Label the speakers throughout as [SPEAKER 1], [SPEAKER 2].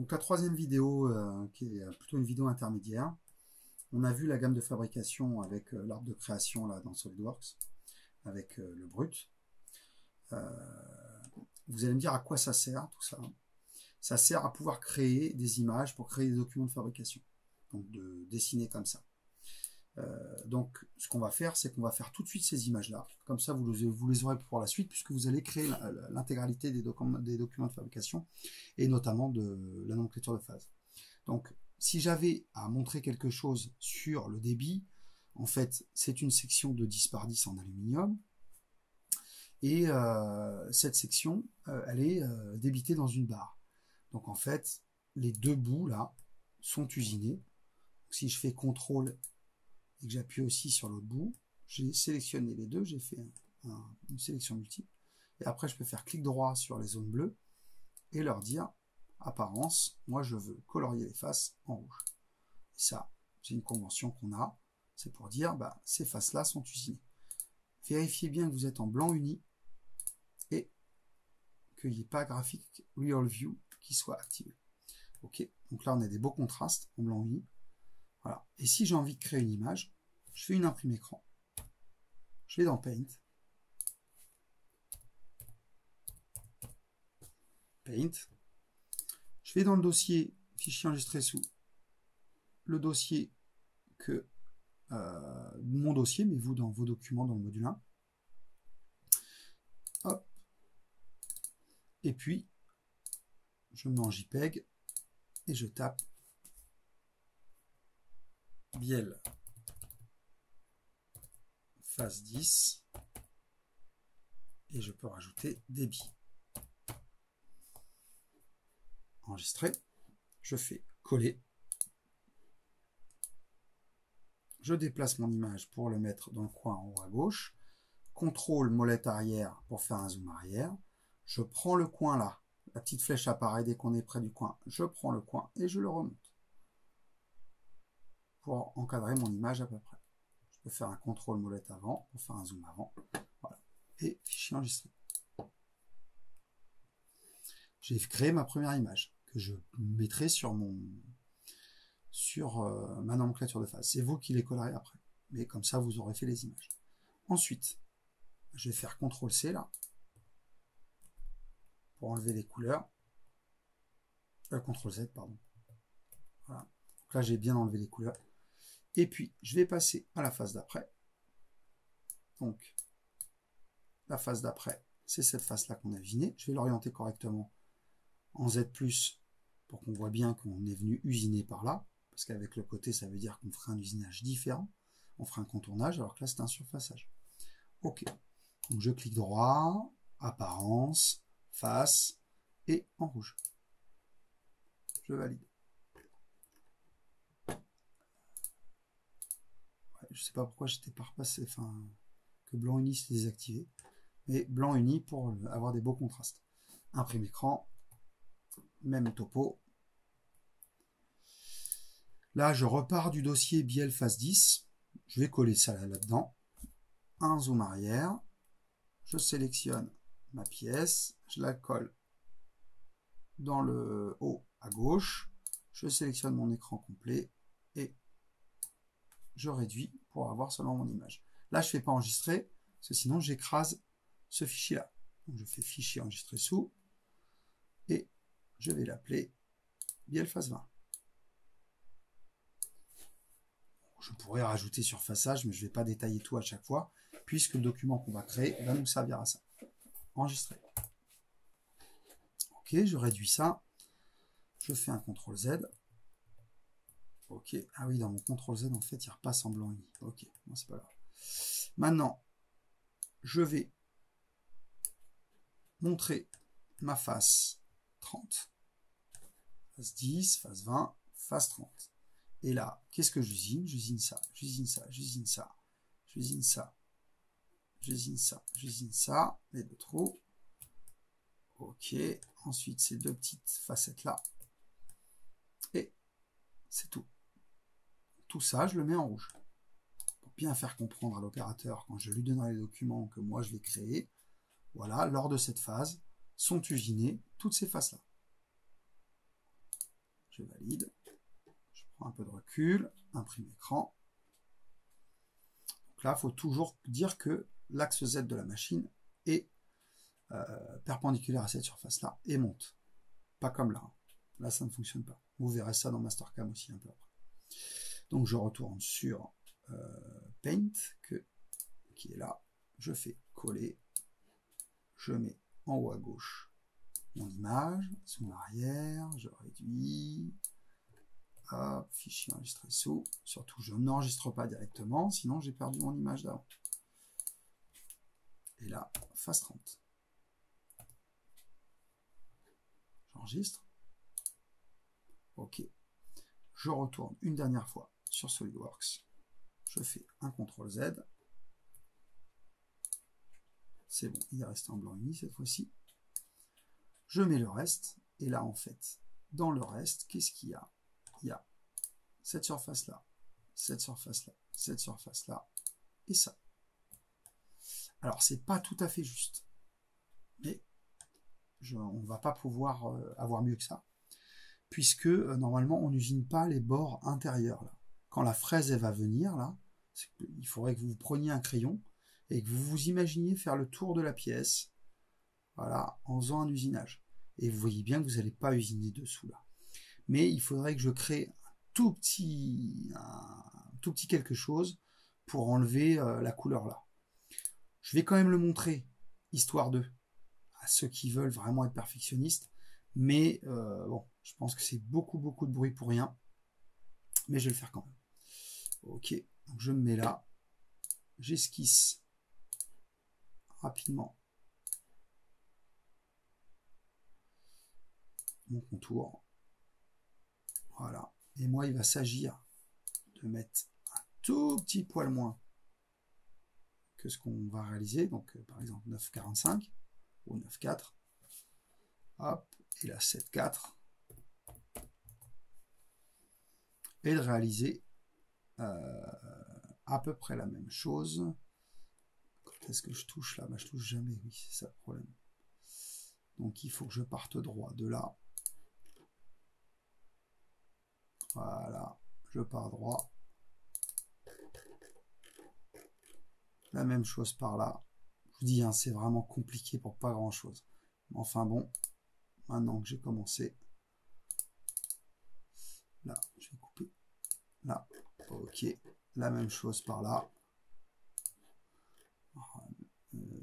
[SPEAKER 1] Donc la troisième vidéo, qui est plutôt une vidéo intermédiaire, on a vu la gamme de fabrication avec l'arbre de création là dans SolidWorks, avec le brut. Vous allez me dire à quoi ça sert tout ça. Ça sert à pouvoir créer des images pour créer des documents de fabrication, donc de dessiner comme ça. Donc ce qu'on va faire, c'est qu'on va faire tout de suite ces images-là. Comme ça, vous les aurez pour la suite, puisque vous allez créer l'intégralité des documents de fabrication, et notamment de la nomenclature de phase. Donc, si j'avais à montrer quelque chose sur le débit, en fait, c'est une section de 10 par 10 en aluminium. Et cette section, elle est débitée dans une barre. Donc, en fait, les deux bouts, là, sont usinés. Donc, si je fais CTRL et que j'appuie aussi sur l'autre bout, j'ai sélectionné les deux, j'ai fait une sélection multiple. Et après, je peux faire clic droit sur les zones bleues et leur dire apparence, moi je veux colorier les faces en rouge. Et ça, c'est une convention qu'on a, c'est pour dire ces faces-là sont usinées. Vérifiez bien que vous êtes en blanc uni et qu'il n'y ait pas graphique Real View qui soit activé. Ok, donc là on a des beaux contrastes en blanc uni. Voilà. Et si j'ai envie de créer une image, je fais une imprime écran. Je vais dans Paint. Je vais dans le dossier fichier enregistré sous le dossier que mon dossier, mais vous dans vos documents dans le module 1. Hop. Et puis, je mets en JPEG et je tape Biel phase 10 et je peux rajouter débit. Enregistrer. Je fais coller. Je déplace mon image pour le mettre dans le coin en haut à gauche. CTRL molette arrière pour faire un zoom arrière. Je prends le coin là. La petite flèche apparaît dès qu'on est près du coin. Je prends le coin et je le remonte pour encadrer mon image à peu près. Je peux faire un CTRL molette avant pour faire un zoom avant. Voilà. Et fichier enregistré. J'ai créé ma première image que je mettrai sur ma nomenclature de phase. C'est vous qui les collerez après. Mais comme ça, vous aurez fait les images. Ensuite, je vais faire CTRL-C là pour enlever les couleurs. CTRL-Z, pardon. Voilà. Donc là, j'ai bien enlevé les couleurs. Et puis, je vais passer à la phase d'après. Donc, la phase d'après, c'est cette phase-là qu'on a usinée. Je vais l'orienter correctement en Z+, pour qu'on voit bien qu'on est venu usiner par là. Parce qu'avec le côté, ça veut dire qu'on fera un usinage différent. On fera un contournage, alors que là, c'est un surfaçage. OK. Donc, je clique droit, apparence, face, et en rouge. Je valide. Je ne sais pas pourquoi j'étais pas repassé, que blanc uni s'est désactivé. Mais blanc uni pour avoir des beaux contrastes. Imprime écran, même topo. Là, je repars du dossier Biel phase 10. Je vais coller ça là-dedans. Un zoom arrière. Je sélectionne ma pièce. Je la colle dans le haut à gauche. Je sélectionne mon écran complet et je réduis pour avoir seulement mon image. Là, je ne fais pas enregistrer, parce que sinon j'écrase ce fichier-là. Donc, je fais fichier enregistré sous et je vais l'appeler Biel phase 20. Je pourrais rajouter surfaçage, mais je ne vais pas détailler tout à chaque fois, puisque le document qu'on va créer va nous servir à ça. Enregistrer. Ok, je réduis ça. Je fais un CTRL-Z. Ok, ah oui, dans mon CTRL-Z, en fait, il repasse en blanc uni. Ok, bon, c'est pas grave. Maintenant, je vais montrer ma face 30. Phase 10, phase 20, phase 30. Et là, qu'est-ce que j'usine? J'usine ça, j'usine ça, j'usine ça, j'usine ça, j'usine ça, j'usine ça, les deux trous. Ok, ensuite ces deux petites facettes-là. Et c'est tout. Tout ça, je le mets en rouge. Pour bien faire comprendre à l'opérateur, quand je lui donnerai les documents que moi je vais créer, voilà, lors de cette phase, sont usinées toutes ces faces-là. valide. Je prends un peu de recul, imprime écran. Donc là, il faut toujours dire que l'axe Z de la machine est perpendiculaire à cette surface-là et monte. Pas comme là. Là, ça ne fonctionne pas. Vous verrez ça dans Mastercam aussi un peu après. Donc, je retourne sur Paint, qui est là. Je fais coller. Je mets en haut à gauche mon image, zoom arrière, je réduis. Hop, fichier enregistré sous. Surtout, je n'enregistre pas directement, sinon j'ai perdu mon image d'avant. Et là, phase 30. J'enregistre. OK. Je retourne une dernière fois sur SolidWorks. Je fais un CTRL Z. C'est bon, il est resté en blanc uni cette fois-ci. Je mets le reste. Et là, en fait, dans le reste, qu'est-ce qu'il y a? Il y a cette surface-là, cette surface-là, cette surface-là, et ça. Alors, c'est pas tout à fait juste. Mais on ne va pas pouvoir avoir mieux que ça. Puisque, normalement, on n'usine pas les bords intérieurs. Là. Quand la fraise, elle va venir, là, il faudrait que vous preniez un crayon et que vous vous imaginiez faire le tour de la pièce, voilà, en faisant un usinage. Et vous voyez bien que vous n'allez pas usiner dessous, là. Mais il faudrait que je crée un tout petit quelque chose pour enlever la couleur là. Je vais quand même le montrer, histoire de, à ceux qui veulent vraiment être perfectionnistes. Mais bon, je pense que c'est beaucoup de bruit pour rien. Mais je vais le faire quand même. Ok, donc je me mets là. J'esquisse rapidement mon contour. Voilà. Et moi, il va s'agir de mettre un tout petit poil moins que ce qu'on va réaliser. Donc, par exemple, 9,45 ou 9,4. Hop, et là, 7,4. Et de réaliser à peu près la même chose. Quand est-ce que je touche là? Je touche jamais, oui, c'est ça le problème. Donc, il faut que je parte droit de là. Voilà, je pars droit. La même chose par là. Je vous dis, hein, c'est vraiment compliqué pour pas grand chose. Enfin bon, maintenant que j'ai commencé, là, je vais couper. Là, ok. La même chose par là.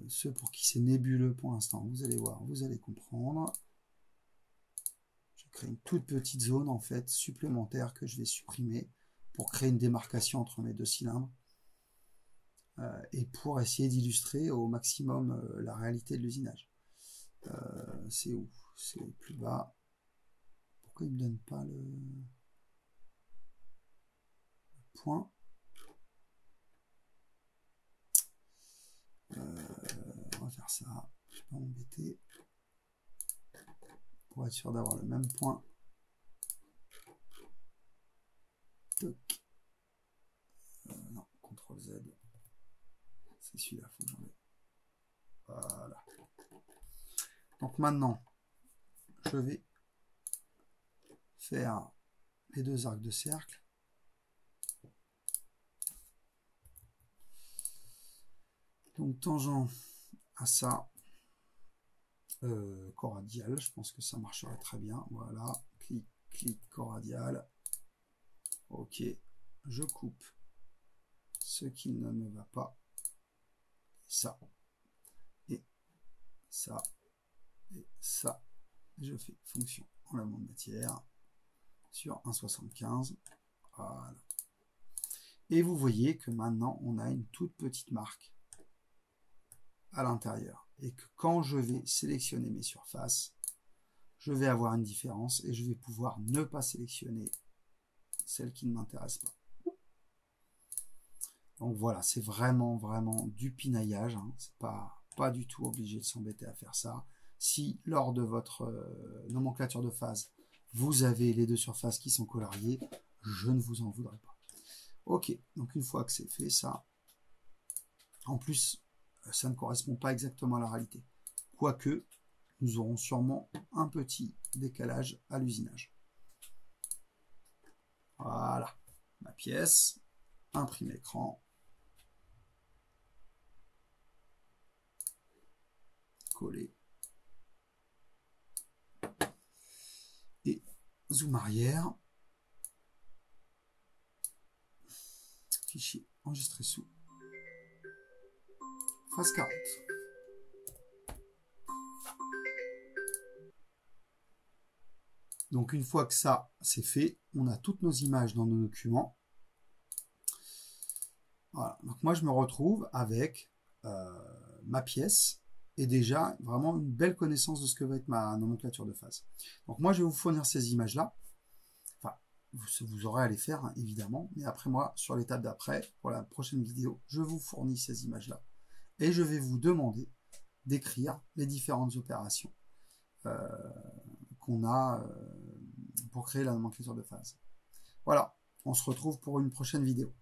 [SPEAKER 1] Ceux pour qui c'est nébuleux pour l'instant, vous allez voir, vous allez comprendre. Je crée une toute petite zone en fait supplémentaire que je vais supprimer pour créer une démarcation entre mes deux cylindres et pour essayer d'illustrer au maximum la réalité de l'usinage. C'est où? C'est plus bas. Pourquoi il me donne pas le point? On va faire ça. Je ne vais pas m'embêter. Pour être sûr d'avoir le même point. Toc. Non, CTRL Z. C'est celui-là, il faut que j'enlève. Voilà. Donc maintenant, je vais faire les deux arcs de cercle. Donc tangent à ça, coradial, je pense que ça marcherait très bien. Voilà, clic, clic, coradial. Ok, je coupe ce qui ne me va pas. Ça, et ça, et ça. Et je fais fonction enlèvement de matière sur 1,75. Voilà. Et vous voyez que maintenant, on a une toute petite marque à l'intérieur. Et que quand je vais sélectionner mes surfaces, je vais avoir une différence et je vais pouvoir ne pas sélectionner celle qui ne m'intéresse pas. Donc voilà, c'est vraiment du pinaillage. Hein. C'est pas du tout obligé de s'embêter à faire ça. Si lors de votre nomenclature de phase, vous avez les deux surfaces qui sont coloriées, je ne vous en voudrais pas. Ok, donc une fois que c'est fait, ça, en plus, ça ne correspond pas exactement à la réalité. Quoique, nous aurons sûrement un petit décalage à l'usinage. Voilà, ma pièce, imprime écran, coller, et zoom arrière, fichier enregistré sous phase 40. Donc une fois que ça c'est fait, on a toutes nos images dans nos documents. Voilà. Donc moi je me retrouve avec ma pièce et déjà vraiment une belle connaissance de ce que va être ma nomenclature de phase. Donc moi je vais vous fournir ces images là. Enfin, vous aurez à les faire hein, évidemment, mais après moi sur l'étape d'après, pour la prochaine vidéo, je vous fournis ces images là et je vais vous demander d'écrire les différentes opérations qu'on a pour créer la nomenclature de phase. Voilà, on se retrouve pour une prochaine vidéo.